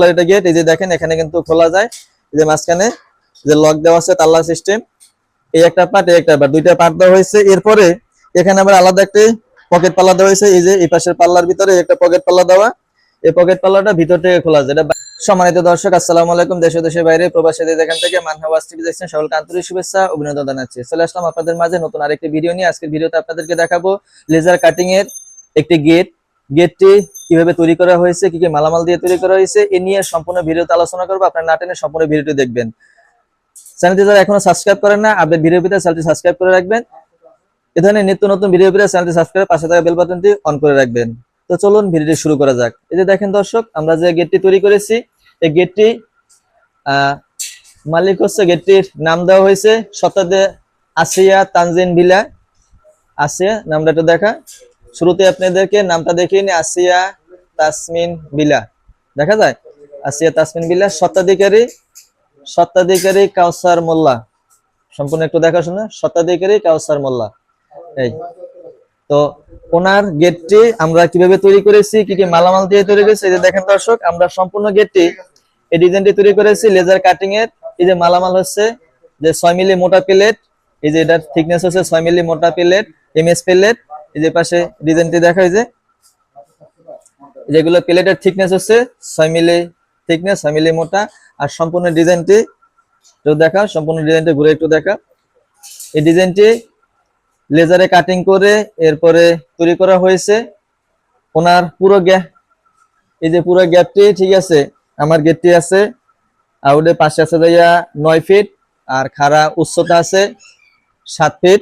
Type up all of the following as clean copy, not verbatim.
এটা গেট, এই যে দেখেন এখানে কিন্তু খোলা যায়। এই যে মাঝখানে যে লক দেওয়া আছে তালা সিস্টেম, এই একটা পার্ট এই একটা পার্ট, দুইটা পার্ট দেওয়া হয়েছে। এরপরে এখানে আবার আলাদা একটা পকেট পাল্লা দেওয়া হয়েছে। এই যে এই পাশের পাল্লার ভিতরে একটা পকেট পাল্লা দেওয়া, এই পকেট পাল্লাটা ভিতর থেকে খোলা যায়। সম্মানিত দর্শক, আসসালামু আলাইকুম। দেশ ও দেশের বাইরে প্রবাসীদের যেখান থেকে মানহাওয়াজ টিভি দেখছেন, সকলকে আন্তরিক শুভেচ্ছা অভিনন্দন জানাচ্ছি। চলে আসলাম আপনাদের মাঝে নতুন আরেকটি ভিডিও নিয়ে। আজকের ভিডিওতে আপনাদেরকে দেখাবো লেজার কাটিং এর একটি গেট। গেটটি কিভাবে তৈরি করা হয়েছে, কি কি মালামাল দিয়ে তৈরি করা হয়েছে, এ নিয়ে সম্পূর্ণ ভিডিওতে আলোচনা করবো। আপনারা না টেনে সম্পূর্ণ ভিডিওটি দেখবেন। চ্যানেলটি যারা এখনো সাবস্ক্রাইব করেন না, আপডেট ভিডিও পেতে চ্যানেলটি সাবস্ক্রাইব করে রাখবেন। এ ধরনের নিত্য নতুন ভিডিও পেতে চ্যানেলটি সাবস্ক্রাইব, পাশে থাকা বেল বাটনটি অন করে রাখবেন। তো চলুন ভিডিওটি শুরু করা যাক। এই যে দেখেন দর্শক, আমরা যে গেটটি তৈরি করেছি, এই গেটটি মালিক হচ্ছে, গেটটির নাম দেওয়া হয়েছে শতাব্দী আসিয়া তানজিন ভিলা। আসিয়া নামটা একটু দেখা, শুরুতে আপনাদেরকে নামটা দেখিয়ে নি, আসিয়া তাসমিন ভিলা দেখা যায়। আসিয়া তাসমিন ভিলা, স্বত্বাধিকারী কাউসার মোল্লা। সম্পূর্ণ একটু দেখাশোনা, স্বত্বাধিকারী কাউসার মোল্লা। এই তো ওনার গেটটি আমরা কিভাবে তৈরি করেছি, কি কি মালামাল দিয়ে তৈরি করেছি, এই যে দেখেন দর্শক, আমরা সম্পূর্ণ গেটটি এই ডিজাইনটি তৈরি করেছি লেজার কাটিং এর। এই যে মালামাল হচ্ছে যে 6 মিলি মোটা প্লেট, এই যে এটার থিকনেস হচ্ছে 6 মিলি মোটা প্লেট, এমএস প্লেট। এই যে পাশে ডিজাইনটি দেখা, এই যে যেগুলো প্লেটের থিকনেস হচ্ছে 6 মিলি থিকনেস, 6 মিলি মোটা। আর সম্পূর্ণ ডিজাইনটি একটু দেখা, সম্পূর্ণ ডিজাইনটি ঘুরে একটু দেখা। এই ডিজাইনটি লেজারে কাটিং করে এরপরে তৈরি করা হয়েছে। ওনার পুরো এই যে পুরো গ্যাপটি, ঠিক আছে, আমার গেটটি আছে আউটে পাশে আছে যাইয়া 9 ফিট, আর খাড়া উচ্চতা আছে 7 ফিট।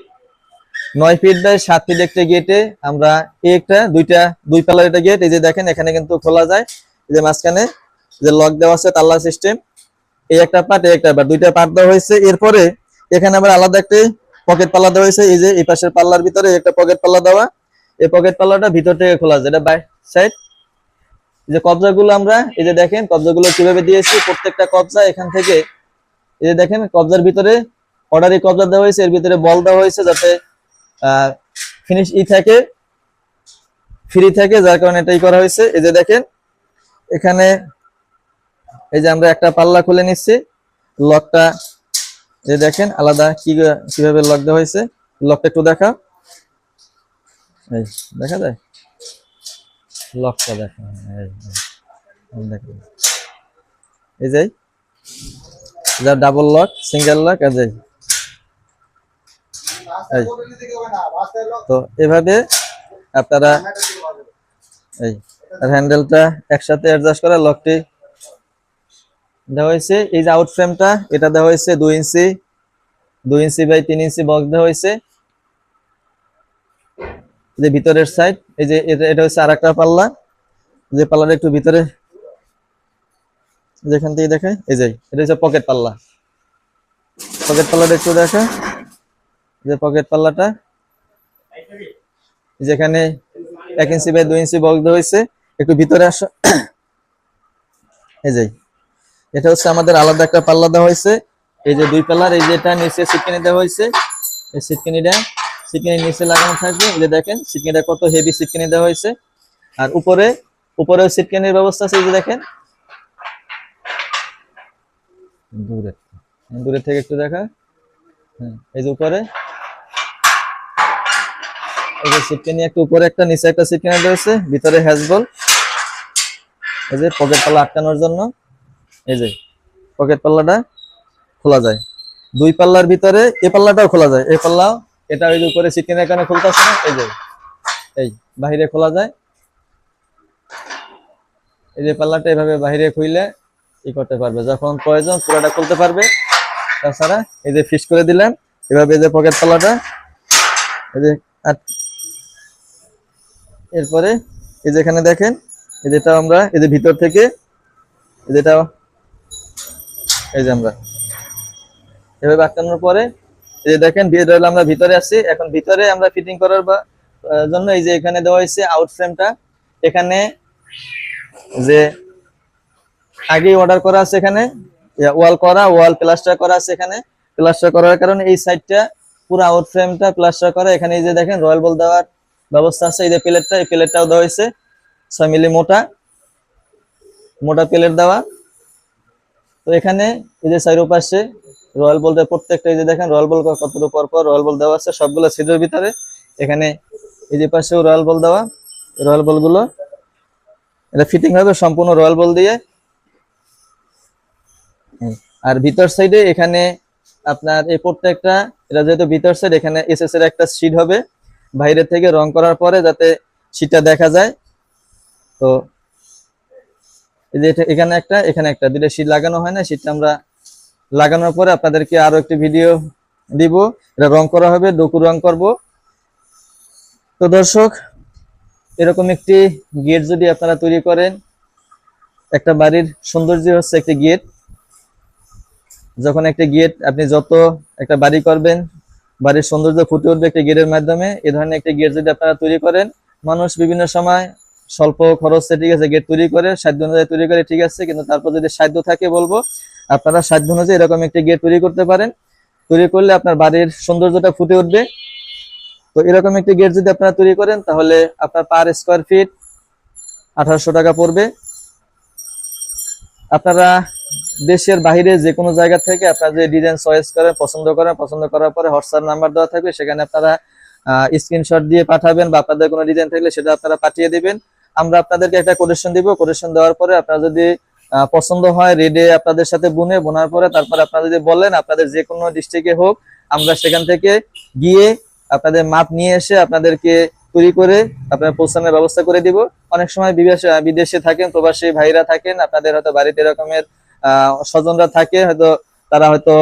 9 ফিট বাই 7 ফিট একটা গেটে আমরা দুই পাল্লার একটা গেট। এই যে দেখেন এখানে কিন্তু খোলা যায়। এই যে মাঝখানে যে লক দেওয়া আছে তালা সিস্টেম, এই একটা পার্ট এই একটা পার্ট, দুইটা পার্ট দেওয়া হয়েছে। এরপরে এখানে আবার আলাদা একটা পকেট পাল্লা দেওয়া হয়েছে। এই যে এই পাশের পাল্লার ভিতরে একটা পকেট পাল্লা দেওয়া, এই পকেট পাল্লাটা ভিতর থেকে খোলা যায়, এটা বাই সাইড। যে কবজাগুলো আমরা এই যে দেখেন কবজাগুলো কিভাবে দিয়েছি, প্রত্যেকটা কবজা এখান থেকে এই যে দেখেন কবজার ভিতরে অর্ডারি কবজা দেওয়া হয়েছে, এর ভিতরে বল দেওয়া হয়েছে যাতে ফিনিশ থাকে, ফ্রি থাকে, যার কারণে এটাই করা হয়েছে। এই যে দেখেন এখানে এই যে আমরা একটা পাল্লা খুলে নিচ্ছি, লকটা এই দেখেন আলাদা কিভাবে লক দেওয়া হয়েছে। লকটা একটু দেখা, এই দেখা যায় লকটা দেখা, এই যে যা ডাবল লক, সিঙ্গেল লক, তো এভাবে আপনারা এই হ্যান্ডেলটা একসাথে অ্যাডজাস্ট করে লকটি দেওয়া হয়েছে। এই যে আউট ফ্রেমটা এটা দেওয়া হয়েছে 2 ইঞ্চি বাই 3 ইঞ্চি বক্স দেওয়া হয়েছে। যে ভিতরের সাইড, এই যে এটা হচ্ছে আরেকটা পাল্লা, যে পাল্লাটা একটু ভিতরে যেখান থেকে দেখায়, এই যে এটা হচ্ছে পকেট পাল্লা। পকেট পাল্লাটা একটু দেখা, যে পকেট পাল্লাটা যেখানে 1 ইঞ্চি বাই 2 ইঞ্চি বক্স দেওয়া হয়েছে। একটু ভিতরে আসো, এই যে এটা হচ্ছে আমাদের আলাদা একটা পাল্লা দেওয়া হয়েছে। এই যে 2 পাল্লার, এই যে এটা নিচে সিটকিনি দেওয়া হয়েছে, এই সিটকিনির নিচে লাগানো থাকবে। এই যে দেখেন সিটকিনিটা কত হেভি সিটকিনি দেওয়া হয়েছে। আর উপরেও সিটকিনির ব্যবস্থা আছে, এই যে দেখেন দূরে থেকে একটু দেখা, এই যে উপরে এই যে সিটকিনি, একটু উপরে একটা নিচে একটা সিটকিনি রয়েছে, ভিতরে হ্যাজবল, এই যে পকেট পাল্লা আটকানোর জন্য। এই যে পকেট পাল্লাটা খোলা যায় 2 পাল্লার ভিতরে, এই পাল্লাটাও খোলা যায়, এই পাল্লাও, এটা ওই যে উপরে সিটকিনের কারণে খুলতেছে না, এই যে এই বাহিরে খোলা যায়। এই যে পাল্লাটা এভাবে বাহিরে খুইলে করতে পারবে, যখন প্রয়োজন পুরোটা খুলতে পারবে। তাছাড়া এই যে ফিক্স করে দিলেন এভাবে, এই যে পকেট পাল্লাটা, এই যে এরপরে এই যে এখানে দেখেন, এই যেটা আমরা এই যে ভিতর থেকে যেটা এই যে আমরা এভাবে আটকানোর পরে এই যে দেখেন আমরা ভিতরে আছি। এখন ভিতরে আমরা ফিটিং করার জন্য এই যে এখানে দেওয়া হয়েছে আউট ফ্রেমটা। এখানে যে আগেই অর্ডার করা আছে, এখানে ওয়াল প্লাস্টার করা আছে। এখানে প্লাস্টার করার কারণে এই সাইডটা পুরো আউট ফ্রেমটা প্লাস্টার করা। এখানে এই যে দেখেন রয়্যাল বল দেওয়ার ব্যবস্থা আছে। এই যে প্লেটটাও দেওয়া হয়েছে 6 মিলি মোটা। মোটা প্লেট দেওয়া। তো এখানে এই যে চাইরো পাশে রয়্যাল বল প্রত্যেকটা, এই যে দেখেন রয়্যাল বল কতটুকু পর পর রয়্যাল বল দেওয়া আছে সবগুলো ছিদ্রের ভিতরে। এখানে এই যে পাশেও রয়্যাল বল দেওয়া, রয়্যাল বলগুলো এটা ফিটিং হবে সম্পূর্ণ রয়্যাল বল দিয়ে। আর ভিতর সাইডে এখানে আপনার এই প্রত্যেকটা, এটা যেহেতু ভিতর সাইড, এখানে এসএস এর একটা শীট হবে বাইরে থেকে রং করার পরে যাতে শীটটা দেখা যায়। তো এই যে এখানে একটা দুটো শীট লাগানো হয় না, শীটটা আমরা লাগানোর পরে আপনাদেরকে আরো একটি ভিডিও দিব। এটা রং করা হবে, ডোকু রং করব। তো দর্শক, এরকম একটি গেট যদি আপনারা তৈরি করেন, একটা বাড়ির সৌন্দর্য হচ্ছে একটি গেট। যখন একটা গেট আপনি যত একটা বাড়ি করবেন, বাড়ির সৌন্দর্য ফুটে উঠবে একটি গেটের মাধ্যমে। এই ধরনের একটি গেট যদি আপনারা তৈরি করেন, মানুষ বিভিন্ন সময় স্বল্প খরচে ঠিক আছে গেট তৈরি করে, সাধ্য অনুযায়ী তৈরি করে ঠিক আছে, কিন্তু তারপর যদি সাধ্য থাকে বলবো আপনারা সাধ্য অনুযায়ী এরকম একটি গেট তৈরি করতে পারেন। তৈরি করলে আপনার বাড়ির সৌন্দর্যটা ফুটে উঠবে। তো এরকম একটি গেট যদি আপনারা তৈরি করেন তাহলে আপনার পার স্কোয়ার ফিট 1800 টাকা পড়বে। আপনারা দেশের বাইরে যে কোনো জায়গা থেকে আপনারা যে ডিজাইন চয়েস করেন, পছন্দ করার পরে হোয়াটসঅ্যাপ নাম্বার দেওয়া থাকবে, সেখানে আপনারা স্ক্রিনশট দিয়ে পাঠাবেন বা আপনাদের কোনো ডিজাইন থাকলে সেটা আপনারা পাঠিয়ে দিবেন। আমরা আপনাদেরকে একটা কোটেশন দিব। কোটেশন দেওয়ার পরে আপনারা যদি পছন্দ হয়, রেডে আপনাদের সাথে বোনার পরে তারপর আপনারা যদি বলেন আপনাদের যে কোনো ডিস্ট্রিক্টে হোক, আমরা সেখান থেকে গিয়ে আপনাদের মাপ নিয়ে এসে আপনাদেরকে তৈরি করে আপনারা পৌঁছানোর ব্যবস্থা করে দিব। অনেক সময় বিদেশে থাকেন, প্রবাসী ভাইরা থাকেন, আপনাদের হয়তো বাড়িতে এরকমের স্বজনরা থাকে, হয়তো তারা হয়তো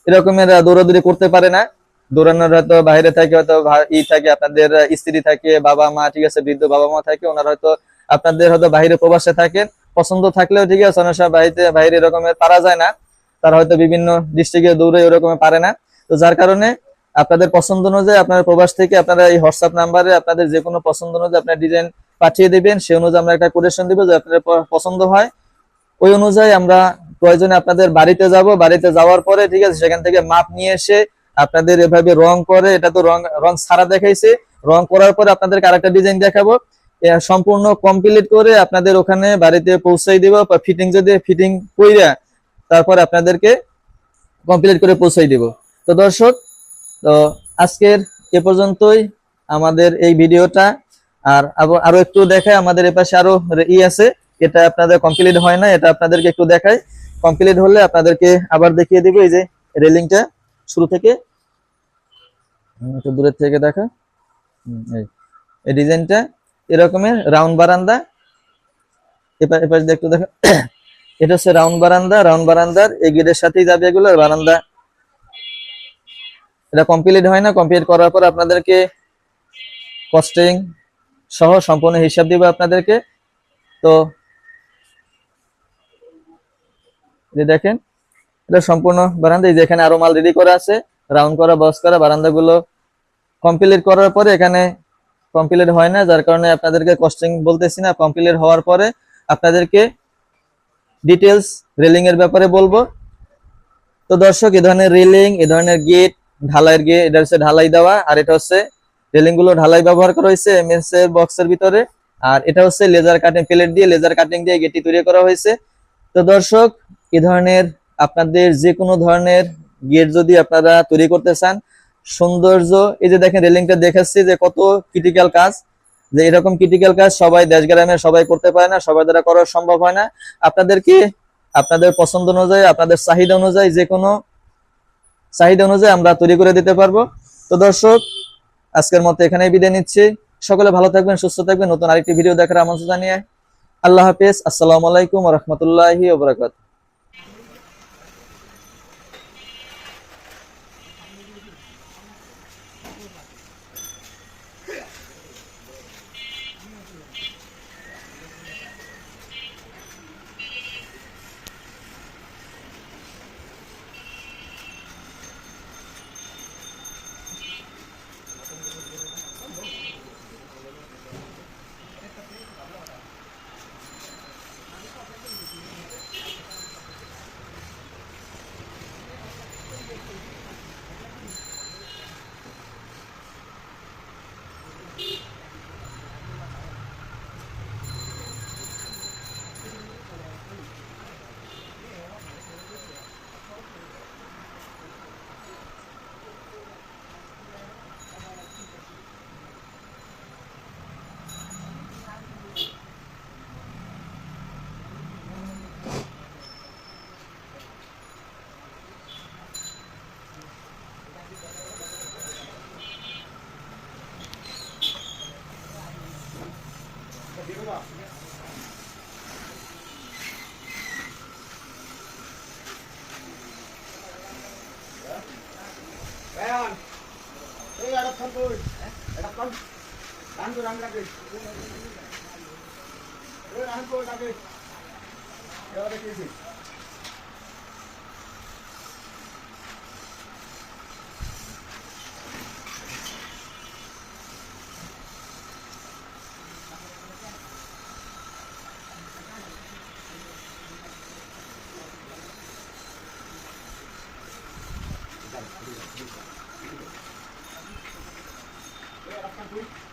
এরকমের দৌড়াদৌড়ি করতে পারে না, দৌড়ানোর হয়তো বাইরে থাকে, হয়তো থাকে, আপনাদের স্ত্রী থাকে, বাবা মা ঠিক আছে, বৃদ্ধ বাবা মা থাকে, ওনারা হয়তো আপনাদের হয়তো বাইরে প্রবাসে থাকেন। পছন্দ থাকলেও ঠিক আছে, অনেক সময় বাইরে এরকমের পারা যায় না, তারা হয়তো বিভিন্ন ডিস্ট্রিক্টে দৌড়ে ওরকমের পারে না। তো যার কারণে আপনাদের পছন্দ অনুযায়ী আপনার প্রবাস থেকে আপনারা এই হোয়াটসঅ্যাপ নাম্বারে আপনাদের যে কোনো পছন্দ অনুযায়ী আপনার ডিজাইন পাঠিয়ে দিবেন। সেই অনুযায়ী আমরা একটা কোটেশন দিব, যে আপনাদের পছন্দ হয় ওই অনুযায়ী আমরা প্রয়োজনে আপনাদের বাড়িতে যাব। বাড়িতে যাওয়ার পরে ঠিক আছে, সেখান থেকে মাপ নিয়ে এসে আপনাদের এভাবে রং করে, এটা তো রং ছাড়া দেখাইছে, রং করার পরে আপনাদেরকে আরেকটা ডিজাইন দেখাবো, সম্পূর্ণ কমপ্লিট করে আপনাদের ওখানে বাড়িতে পৌঁছাই দিব। ফিটিং কইরা তারপর আপনাদেরকে কমপ্লিট করে পৌঁছাই দিব। তো দর্শক, তো আজকের এ পর্যন্তই আমাদের এই ভিডিওটা। আর আরো একটু দেখায়, আমাদের এপাশে আরো আছে, এটা আপনাদের কমপ্লিট হয় না, এটা আপনাদেরকে একটু দেখাই। কমপ্লিট হলে আপনাদেরকে আবার দেখিয়ে দিব। এই যে রেলিংটা শুরু থেকে একটু দূরের থেকে দেখা, এই ডিজাইনটা এরকমের রাউন্ড বারান্দা, এপাশ দিয়ে একটু দেখা। এটা হচ্ছে রাউন্ড বারান্দার এই গেটের সাথেই যাবে এগুলো বারান্দা। এটা কমপ্লিট হয় না, কমপ্লিট করার পর আপনাদেরকে কস্টিং সহ সম্পূর্ণ হিসাব দিব আপনাদেরকে। তো দেখেন, এটা সম্পূর্ণ বারান্দা। এই যে এখানে আরো মাল রেডি করা আছে, রাউন্ড করা, বক্স করা বারান্দাগুলো কমপ্লিট করার পরে এখানে কমপ্লিট হয় না, যার কারণে আপনাদেরকে কস্টিং বলতেছি না। কমপ্লিট হওয়ার পরে আপনাদেরকে ডিটেলস রেলিং এর ব্যাপারে বলবো। তো দর্শক, এই ধরনের রেলিং, এই ধরনের গেট, ঢালাইয়ের গেট, এটা হচ্ছে ঢালাই দেওয়া, আর এটা হচ্ছে রেলিং গুলো ঢালাই ব্যবহার করা হয়েছে এমএস এর বক্সের ভিতরে। আর এটা হচ্ছে লেজার কাটিং প্লেট দিয়ে, লেজার কাটিং দিয়ে গেটটি তৈরি করা হয়েছে। তো দর্শক, এই ধরনের আপনাদের যে কোনো ধরনের গেট যদি আপনারা তৈরি করতে চান, সৌন্দর্য, এই যে দেখেন রেলিংটা দেখাচ্ছি যে কত ক্রিটিক্যাল কাজ, যে এরকম ক্রিটিক্যাল কাজ সবাই দেশ গ্রামে সবাই করতে পারে না, সবার দ্বারা করা সম্ভব হয় না। আপনাদেরকে আপনাদের পছন্দ অনুযায়ী, আপনাদের চাহিদা অনুযায়ী, যে কোনো চাহিদা অনুযায়ী আমরা তৈরি করে দিতে পারবো। তো দর্শক, আজকের মতো এখানেই বিদায় নিচ্ছি। সকলে ভালো থাকবেন, সুস্থ থাকবেন। নতুন আরেকটি ভিডিও দেখার আমন্ত্রণ জানিয়ে আল্লাহ হাফেজ। আসসালামু আলাইকুম ওয়া রাহমাতুল্লাহি ওয়া বারাকাতুহু। Thank you.